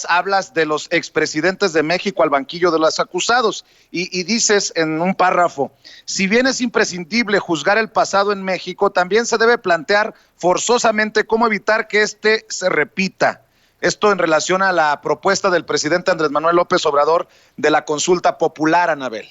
hablas de los expresidentes de México al banquillo de los acusados y dices en un párrafo, si bien es imprescindible juzgar el pasado en México, también se debe plantear forzosamente cómo evitar que este se repita. Esto en relación a la propuesta del presidente Andrés Manuel López Obrador de la consulta popular, Anabel.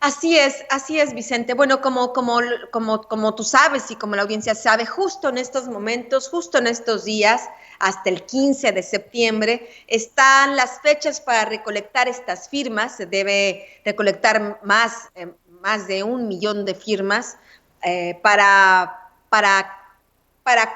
Así es, Vicente. Bueno, como tú sabes y como la audiencia sabe, justo en estos momentos, justo en estos días, hasta el 15 de septiembre, están las fechas para recolectar estas firmas. Se debe recolectar más de 1 millón de firmas para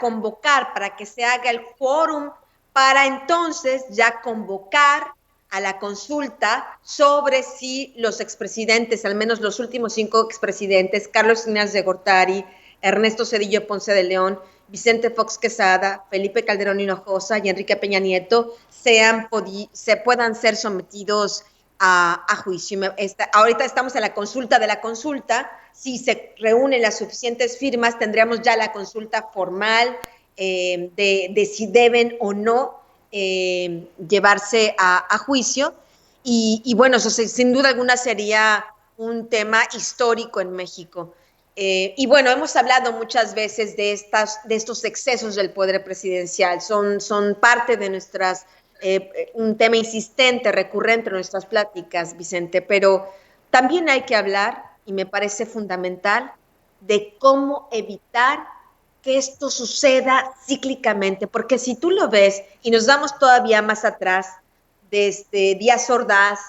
convocar, para que se haga el quórum, para entonces ya convocar a la consulta sobre si los expresidentes, al menos los últimos 5 expresidentes, Carlos Salinas de Gortari, Ernesto Zedillo Ponce de León, Vicente Fox Quesada, Felipe Calderón Hinojosa y Enrique Peña Nieto se puedan ser sometidos a juicio. Ahorita estamos en la consulta de la consulta. Si se reúnen las suficientes firmas, tendríamos ya la consulta formal de si deben o no llevarse a juicio. Y bueno, eso sin duda alguna sería un tema histórico en México. Y bueno, hemos hablado muchas veces de estos excesos del poder presidencial. Son parte de un tema insistente, recurrente en nuestras pláticas, Vicente, pero también hay que hablar, y me parece fundamental, de cómo evitar que esto suceda cíclicamente, porque si tú lo ves y nos damos todavía más atrás, desde Díaz Ordaz,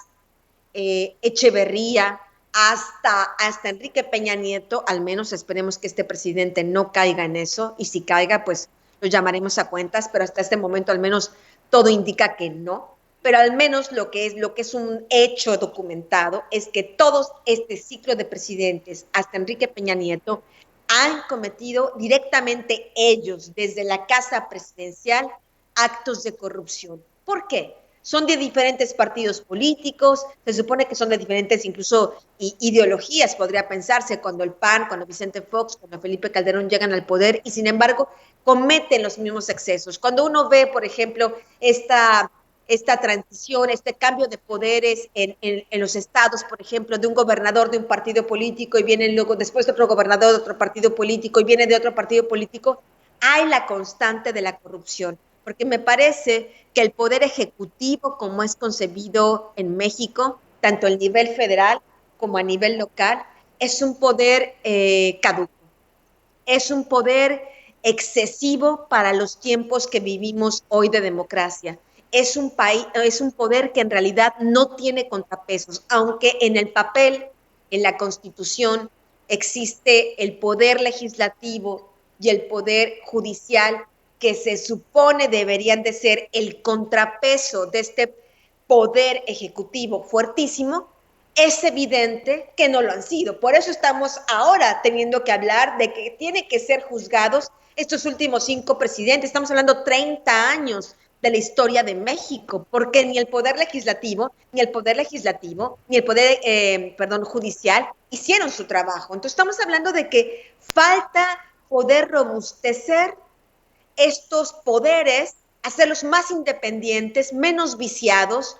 Echeverría, hasta Enrique Peña Nieto, al menos esperemos que este presidente no caiga en eso, y si caiga, pues lo llamaremos a cuentas, pero hasta este momento al menos todo indica que no. Pero al menos lo que es un hecho documentado es que todo este ciclo de presidentes, hasta Enrique Peña Nieto, han cometido directamente ellos, desde la casa presidencial, actos de corrupción. ¿Por qué? Son de diferentes partidos políticos, se supone que son de diferentes incluso ideologías, podría pensarse, cuando el PAN, cuando Vicente Fox, cuando Felipe Calderón llegan al poder, y sin embargo cometen los mismos excesos. Cuando uno ve, por ejemplo, esta transición, este cambio de poderes en los estados, por ejemplo, de un gobernador de un partido político y viene luego después de otro gobernador de otro partido político y viene de otro partido político, hay la constante de la corrupción, porque me parece que el poder ejecutivo, como es concebido en México, tanto a nivel federal como a nivel local, es un poder caduco, es un poder excesivo para los tiempos que vivimos hoy de democracia. Es un poder que en realidad no tiene contrapesos, aunque en el papel, en la Constitución, existe el poder legislativo y el poder judicial, que se supone deberían de ser el contrapeso de este poder ejecutivo fuertísimo. Es evidente que no lo han sido. Por eso estamos ahora teniendo que hablar de que tienen que ser juzgados estos últimos 5 presidentes. Estamos hablando 30 años de la historia de México, porque ni el poder legislativo, ni el poder judicial hicieron su trabajo. Entonces estamos hablando de que falta poder robustecer estos poderes, hacerlos más independientes, menos viciados,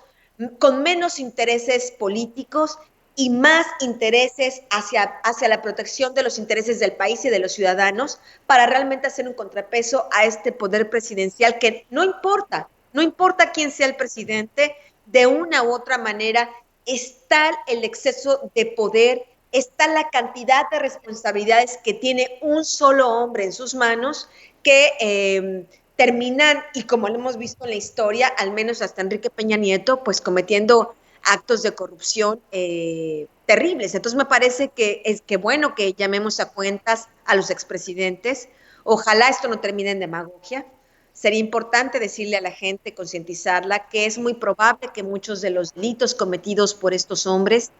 con menos intereses políticos y más intereses hacia la protección de los intereses del país y de los ciudadanos, para realmente hacer un contrapeso a este poder presidencial que no importa quién sea el presidente, de una u otra manera está el exceso de poder, está la cantidad de responsabilidades que tiene un solo hombre en sus manos, que terminan, y como lo hemos visto en la historia, al menos hasta Enrique Peña Nieto, pues cometiendo actos de corrupción terribles. Entonces me parece que es que bueno que llamemos a cuentas a los expresidentes. Ojalá esto no termine en demagogia. Sería importante decirle a la gente, concientizarla, que es muy probable que muchos de los delitos cometidos por estos hombres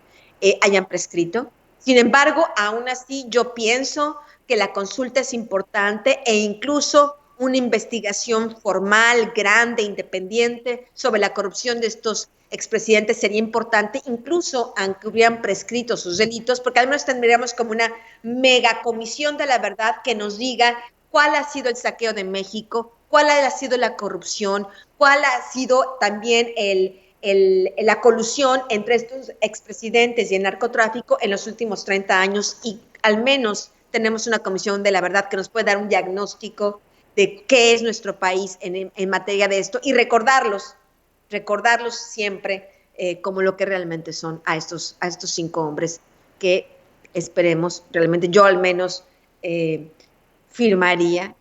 hayan prescrito. Sin embargo, aún así yo pienso que la consulta es importante, e incluso una investigación formal, grande, independiente sobre la corrupción de estos expresidentes sería importante, incluso aunque hubieran prescrito sus delitos, porque al menos tendríamos como una megacomisión de la verdad que nos diga cuál ha sido el saqueo de México, cuál ha sido la corrupción, cuál ha sido también la colusión entre estos expresidentes y el narcotráfico en los últimos 30 años, y al menos tenemos una comisión de la verdad que nos puede dar un diagnóstico de qué es nuestro país en materia de esto, y recordarlos siempre como lo que realmente son a estos 5 hombres que esperemos, realmente yo al menos firmaría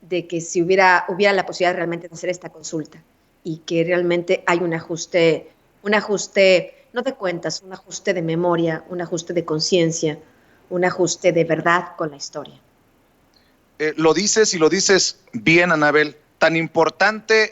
de que si hubiera la posibilidad realmente de hacer esta consulta y que realmente hay un ajuste no de cuentas, un ajuste de memoria, un ajuste de conciencia, un ajuste de verdad con la historia. Lo dices y lo dices bien, Anabel, tan importante